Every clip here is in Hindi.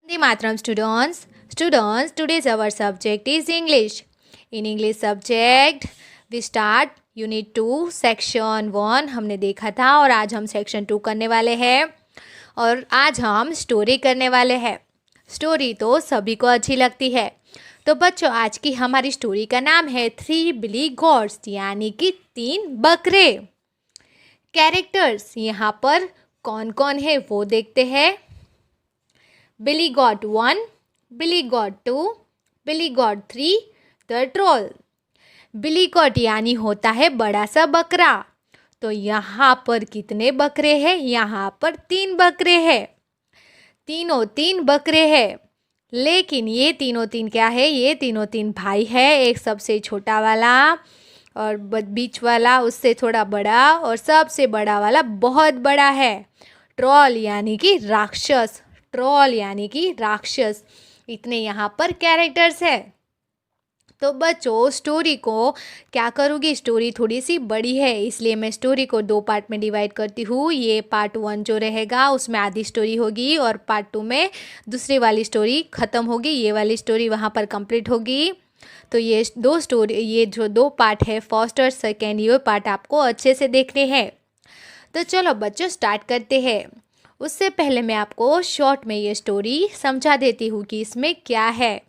The Matram students. Students, today's our subject is English. In English subject, we start Unit 2, Section 1 हमने देखा था और आज हम Section 2 करने वाले हैं और आज हम स्टोरी करने वाले हैं। स्टोरी तो सभी को अच्छी लगती है। तो बच्चों, आज की हमारी स्टोरी का नाम है 3 बिली गॉड्स यानी कि 3 बकरे। कैरेक्टर्स यहाँ पर कौन कौन है वो देखते हैं। Billy got 1, Billy got 2, Billy got 3, the troll। Billy goat यानी होता है बड़ा सा बकरा। तो यहाँ पर कितने बकरे हैं? यहाँ पर 3 बकरे हैं। तीनों 3 बकरे हैं, लेकिन ये तीनों 3 क्या है? ये तीनों 3 भाई है। एक सबसे छोटा वाला और बीच वाला उससे थोड़ा बड़ा और सबसे बड़ा वाला बहुत बड़ा है। ट्रॉल यानी कि राक्षस। ट्रॉल यानी कि राक्षस। इतने यहाँ पर कैरेक्टर्स है। तो बच्चों, स्टोरी को क्या करूँगी? स्टोरी थोड़ी सी बड़ी है, इसलिए मैं स्टोरी को 2 पार्ट में डिवाइड करती हूँ। ये पार्ट 1 जो रहेगा उसमें आधी स्टोरी होगी और पार्ट 2 में दूसरी वाली स्टोरी ख़त्म होगी। ये वाली स्टोरी वहाँ पर कंप्लीट होगी। तो ये जो 2 पार्ट है, फर्स्ट और सेकेंड, ये पार्ट आपको अच्छे से देखने हैं। तो चलो बच्चों, स्टार्ट करते हैं। उससे पहले मैं आपको शॉर्ट में ये स्टोरी समझा देती हूँ कि इसमें क्या है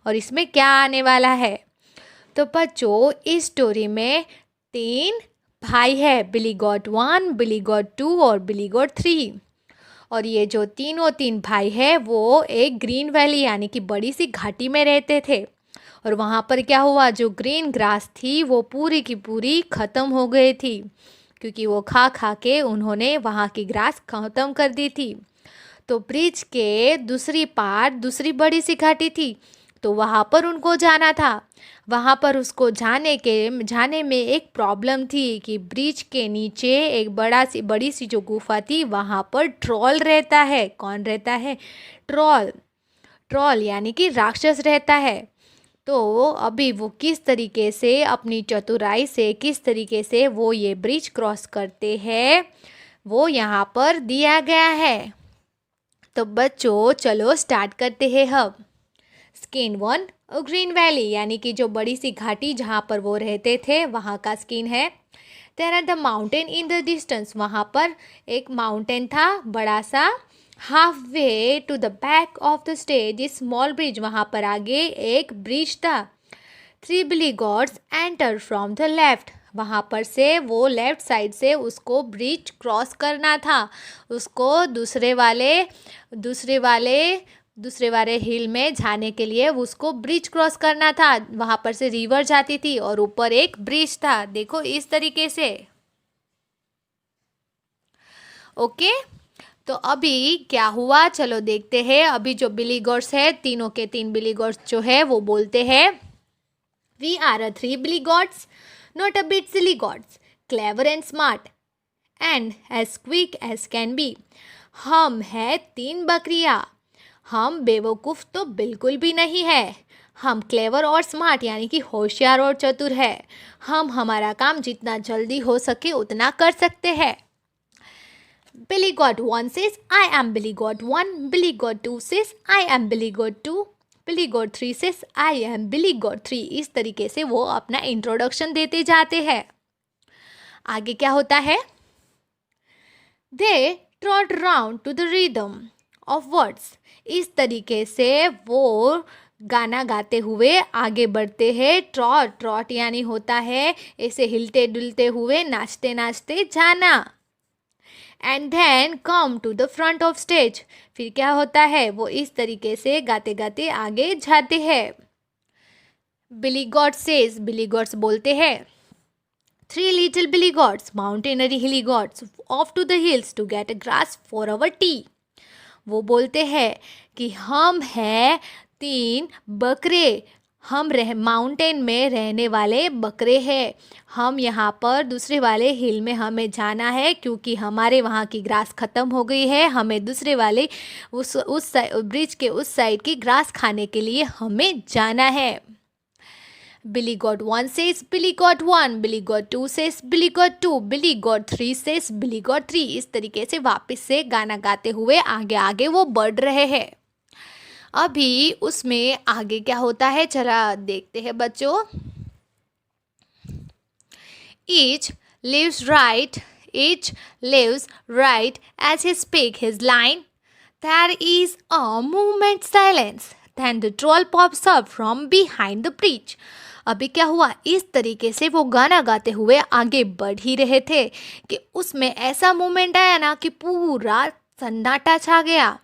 और इसमें क्या आने वाला है। तो बच्चों, इस स्टोरी में 3 भाई है। बिली गॉट 1, बिली गॉट 2 और बिली गॉट 3। और ये जो तीनों 3 भाई है वो एक ग्रीन वैली यानी कि बड़ी सी घाटी में रहते थे। और वहाँ पर क्या हुआ, जो ग्रीन ग्रास थी वो पूरी की पूरी ख़त्म हो गई थी, क्योंकि वो खा खा के उन्होंने वहाँ की ग्रास ख़त्म कर दी थी। तो ब्रिज के दूसरी पार दूसरी बड़ी सी घाटी थी, तो वहाँ पर उनको जाना था। वहाँ पर उसको जाने में एक प्रॉब्लम थी कि ब्रिज के नीचे एक बड़ी सी जो गुफा थी, वहाँ पर ट्रॉल रहता है। कौन रहता है? ट्रॉल। ट्रॉल यानी कि राक्षस रहता है। तो अभी वो किस तरीके से अपनी चतुराई से किस तरीके से वो ये ब्रिज क्रॉस करते हैं वो यहाँ पर दिया गया है। तो बच्चों, चलो स्टार्ट करते हैं हम। स्किन 1, ग्रीन वैली यानी कि जो बड़ी सी घाटी जहाँ पर वो रहते थे वहाँ का स्किन है। There are the mountain in the distance, वहाँ पर एक माउंटेन था बड़ा सा। Half way to the back of the stage small bridge, वहाँ पर आगे एक ब्रिज था। 3 बिली goats enter from the left, वहाँ पर से वो लेफ्ट साइड से उसको ब्रिज क्रॉस करना था। उसको दूसरे वाले हिल में जाने के लिए उसको ब्रिज क्रॉस करना था। वहाँ पर से रिवर जाती थी और ऊपर एक ब्रिज था। देखो इस तरीके से। ओके, तो अभी क्या हुआ चलो देखते हैं। अभी जो बिली गॉड्स है, तीनों के 3 बिली गॉड्स जो है वो बोलते हैं, we are a 3 Billy goats, not a bit silly goats, clever and smart and as quick as can be. हम है 3 बकरियाँ, हम बेवकूफ़ तो बिल्कुल भी नहीं है। हम क्लेवर और स्मार्ट यानी कि होशियार और चतुर है। हम हमारा काम जितना जल्दी हो सके उतना कर सकते हैं। Billy got 1 says, I am Billy got 1. Billy got 2 says, I am Billy got 2. Billy got 3 says, I am Billy got 3. इस तरीके से वो अपना इंट्रोडक्शन देते जाते हैं। आगे क्या होता है? They trot round to the rhythm of words. इस तरीके से वो गाना गाते हुए आगे बढ़ते हैं। ट्रॉट यानी होता है ऐसे हिलते डुलते हुए नाचते नाचते जाना। And then come to the front of stage, फिर क्या होता है? वो इस तरीके से गाते गाते आगे जाते हैं। Billy goat says, Billy goats बोलते हैं, 3 little Billy goats mountainy hilly goats off to the hills to get a grass for our tea. वो बोलते हैं कि हम हैं 3 बकरे, हम माउंटेन में रहने वाले बकरे हैं। हम यहाँ पर दूसरे वाले हिल में हमें जाना है, क्योंकि हमारे वहाँ की ग्रास ख़त्म हो गई है। हमें दूसरे वाले उस ब्रिज के उस साइड की ग्रास खाने के लिए हमें जाना है। Billy got 1 says Billy got 1, Billy got 2 says Billy got 2, Billy got 3 says Billy got 3। इस तरीके से वापस से गाना गाते हुए आगे आगे वो बढ़ रहे हैं। अभी उसमें आगे क्या होता है जरा देखते हैं बच्चों। Each lives right, each lives right as he speaks his line. There is a moment silence. Then the troll pops up from behind the bridge. अभी क्या हुआ, इस तरीके से वो गाना गाते हुए आगे बढ़ ही रहे थे कि उसमें ऐसा मोमेंट आया ना कि पूरा सन्नाटा छा गया।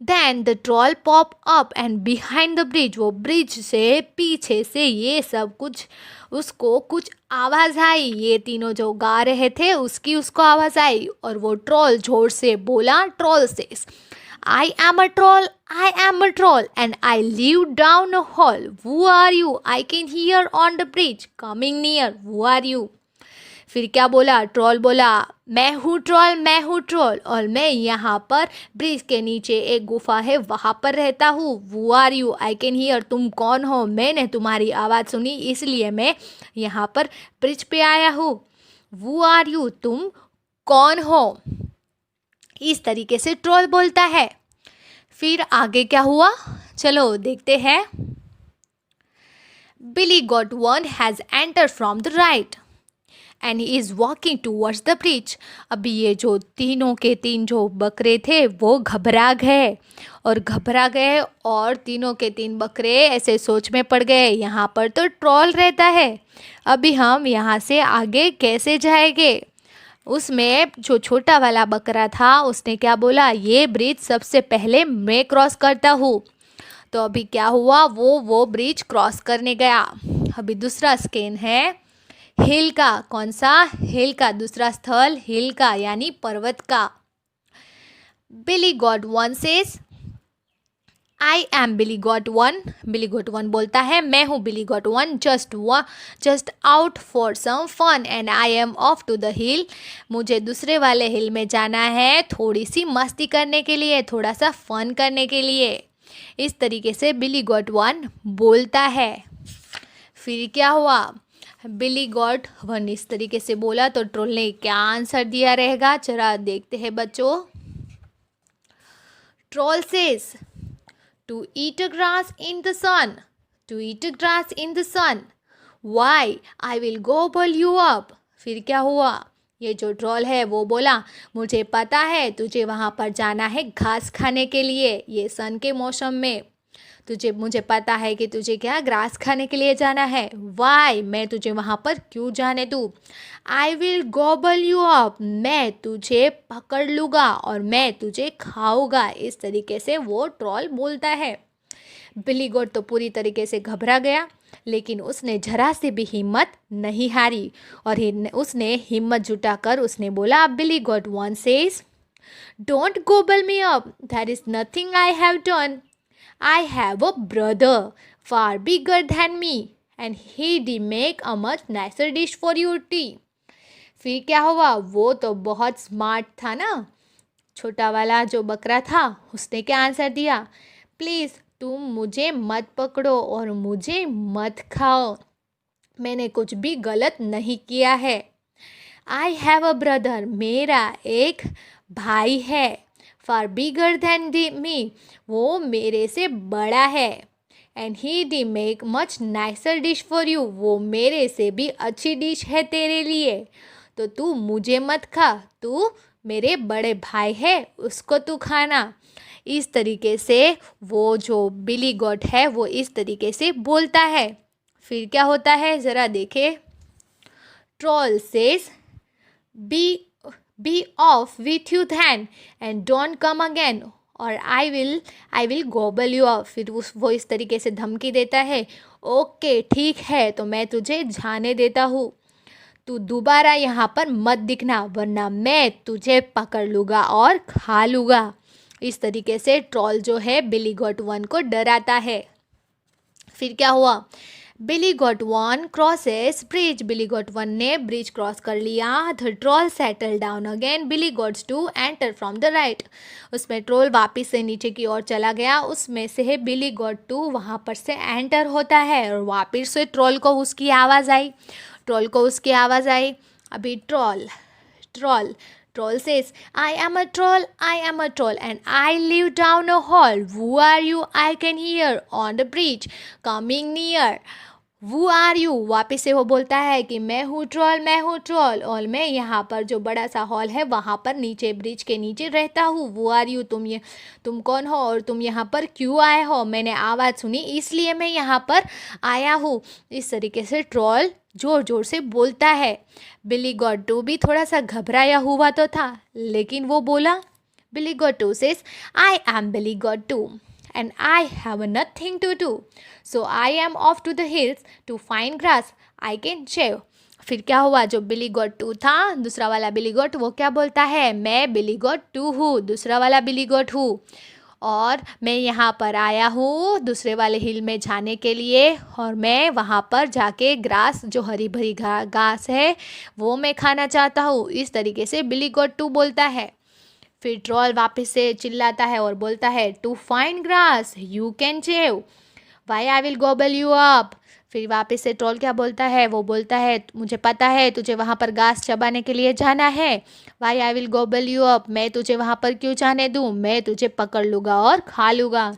Then the troll pop up and behind the bridge, वो ब्रिज से पीछे से ये सब कुछ उसको कुछ आवाज़ आई, ये तीनों जो गा रहे थे उसकी उसको आवाज़ आई और वो ट्रोल जोर से बोला। ट्रोल से I am a troll, I am a troll and I live down a hall. Who are you? I can hear on the bridge coming near. Who are you? फिर क्या बोला, ट्रोल बोला मैं हूँ ट्रोल और मैं यहाँ पर ब्रिज के नीचे एक गुफा है वहाँ पर रहता हूँ। वो are you, I can hear, तुम कौन हो, मैंने तुम्हारी आवाज़ सुनी इसलिए मैं यहाँ पर ब्रिज पे आया हूँ। वो आर यू, तुम कौन हो, इस तरीके से ट्रोल बोलता है। फिर आगे क्या हुआ चलो देखते हैं। Billy goat one has enter from the right and he is walking towards the bridge. अभी ये जो तीनों के तीन जो बकरे थे वो घबरा गए और तीनों के तीन बकरे ऐसे सोच में पड़ गए, यहाँ पर तो ट्रोल रहता है, अभी हम यहाँ से आगे कैसे जाएंगे। उसमें जो छोटा वाला बकरा था उसने क्या बोला, ये ब्रिज सबसे पहले मैं क्रॉस करता हूँ। तो अभी क्या हुआ, वो ब्रिज क्रॉस करने गया। अभी दूसरा स्केन है हिल का। कौन सा, हिल का दूसरा स्थल, हिल का यानी पर्वत का। Billy goat one says I am billy goat one. Billy goat one बोलता है मैं हूँ billy goat one, just out for some fun and I am off to the hill. मुझे दूसरे वाले हिल में जाना है थोड़ी सी मस्ती करने के लिए, थोड़ा सा फन करने के लिए। इस तरीके से बिली गॉट वन बोलता है। फिर क्या हुआ, बिली गॉट वन इस तरीके से बोला तो ट्रोल ने क्या आंसर दिया रहेगा जरा देखते हैं बच्चों। Troll says to eat grass in the sun, to eat grass in the sun, why I will gobble you up. फिर क्या हुआ, ये जो ट्रोल है वो बोला मुझे पता है तुझे वहाँ पर जाना है घास खाने के लिए, ये सन के मौसम में मुझे पता है कि तुझे क्या ग्रास खाने के लिए जाना है। वाई, मैं तुझे वहाँ पर क्यों जाने दूँ। आई विल गोबल यू अप, मैं तुझे पकड़ लूँगा और मैं तुझे खाऊंगा। इस तरीके से वो ट्रोल बोलता है। बिली गोट तो पूरी तरीके से घबरा गया, लेकिन उसने जरा से भी हिम्मत नहीं हारी और उसने हिम्मत जुटाकर उसने बोला, billy goat one says don't gobble me up, that is nothing I have done. I have a brother far bigger than me and he'd make a much nicer dish for your tea. फिर क्या हुआ, वो तो बहुत स्मार्ट था ना, छोटा वाला जो बकरा था उसने क्या आंसर दिया, प्लीज़ तुम मुझे मत पकड़ो और मुझे मत खाओ, मैंने कुछ भी गलत नहीं किया है। आई हैव अ ब्रदर, मेरा एक भाई है। फार बिगर दैन मी, वो मेरे से बड़ा है। And he D make much nicer dish for you, वो मेरे से भी अच्छी डिश है तेरे लिए, तो तू मुझे मत खा, तू मेरे बड़े भाई है उसको तू खाना। इस तरीके से वो जो बिली गॉट है वो इस तरीके से बोलता है। फिर क्या होता है ज़रा देखे। Troll says be off with you then and don't come again और I will gobble you up. फिर वो इस तरीके से धमकी देता है, ओके ठीक है तो मैं तुझे जाने देता हूँ, तू दोबारा यहाँ पर मत दिखना वरना मैं तुझे पकड़ लूँगा और खा लूँगा। इस तरीके से ट्रोल जो है बिली गॉट वन को डराता है। फिर क्या हुआ, Billy goat one crosses bridge, Billy goat one ने ब्रिज क्रॉस कर लिया। The troll settle down again, Billy goats two enter from the right. उसमें ट्रोल वापस से नीचे की ओर चला गया, उसमें से बिली गॉट टू वहाँ पर से एंटर होता है और वापस से ट्रोल को उसकी आवाज़ आई। अभी troll Troll says, I am a troll, and I live down a hall. Who are you? I can hear on the bridge coming near. Who are you? वापस से वो बोलता है कि मैं हूँ ट्रॉल और मैं यहाँ पर जो बड़ा सा हॉल है वहाँ पर नीचे ब्रिज के नीचे रहता हूँ. Who are you? तुम कौन हो और तुम यहाँ पर क्यों आए हो? मैंने आवाज़ सुनी इसलिए मैं यहाँ पर आया हूँ. इस तरीके से ट्रॉल जोर जोर से बोलता है. बिली गॉट टू भी थोड़ा सा घबराया हुआ तो था, लेकिन वो बोला. Billy goat two says, I am billy goat two and I have nothing to do. So I am off to the hills to find grass I can shave. फिर क्या हुआ? जो बिली गॉट टू था, दूसरा वाला बिली गॉट, वो क्या बोलता है? मैं बिली गॉट टू हूँ, दूसरा वाला बिली गॉट हूँ, और मैं यहाँ पर आया हूँ दूसरे वाले हिल में जाने के लिए, और मैं वहाँ पर जाके ग्रास जो हरी भरी घास है वो मैं खाना चाहता हूँ. इस तरीके से बिली गॉट टू बोलता है. फिर ट्रॉल वापस से चिल्लाता है और बोलता है, to find grass you can chew, why I will gobble you up. फिर वापस से ट्रॉल क्या बोलता है? वो बोलता है, मुझे पता है तुझे वहाँ पर घास चबाने के लिए जाना है. Why I will gobble you up, मैं तुझे वहाँ पर क्यों जाने दूँ, मैं तुझे पकड़ लूँगा और खा लूँगा.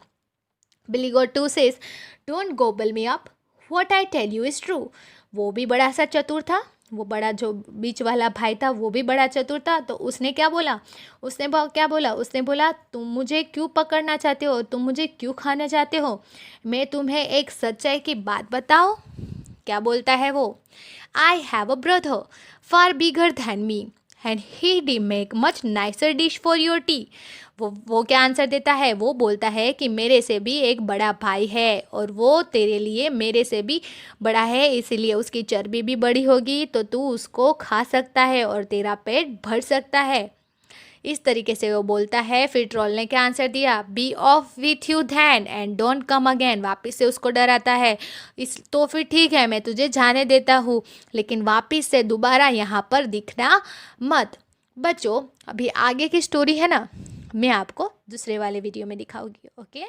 Billy goat two says, don't gobble me up, what I tell you is true. वो भी बड़ा सा चतुर था, वो बड़ा जो बीच वाला भाई था वो भी बड़ा चतुर था. तो उसने क्या बोला? उसने बोला, तुम मुझे क्यों पकड़ना चाहते हो, तुम मुझे क्यों खाना चाहते हो, मैं तुम्हें एक सच्चाई की बात बताओ. क्या बोलता है वो? I have a brother far bigger than me and he D make much nicer dish for your T. वो क्या आंसर देता है? वो बोलता है कि मेरे से भी एक बड़ा भाई है और वो तेरे लिए मेरे से भी बड़ा है, इसीलिए उसकी चर्बी भी बड़ी होगी तो तू उसको खा सकता है और तेरा पेट भर सकता है. इस तरीके से वो बोलता है. फिर ट्रॉल ने क्या आंसर दिया? बी ऑफ विथ यू धैन एंड डोंट कम अगेन. वापस से उसको डराता है. तो फिर ठीक है, मैं तुझे जाने देता हूँ, लेकिन वापस से दोबारा यहाँ पर दिखना मत. बच्चों, अभी आगे की स्टोरी है ना, मैं आपको दूसरे वाले वीडियो में दिखाऊंगी. ओके.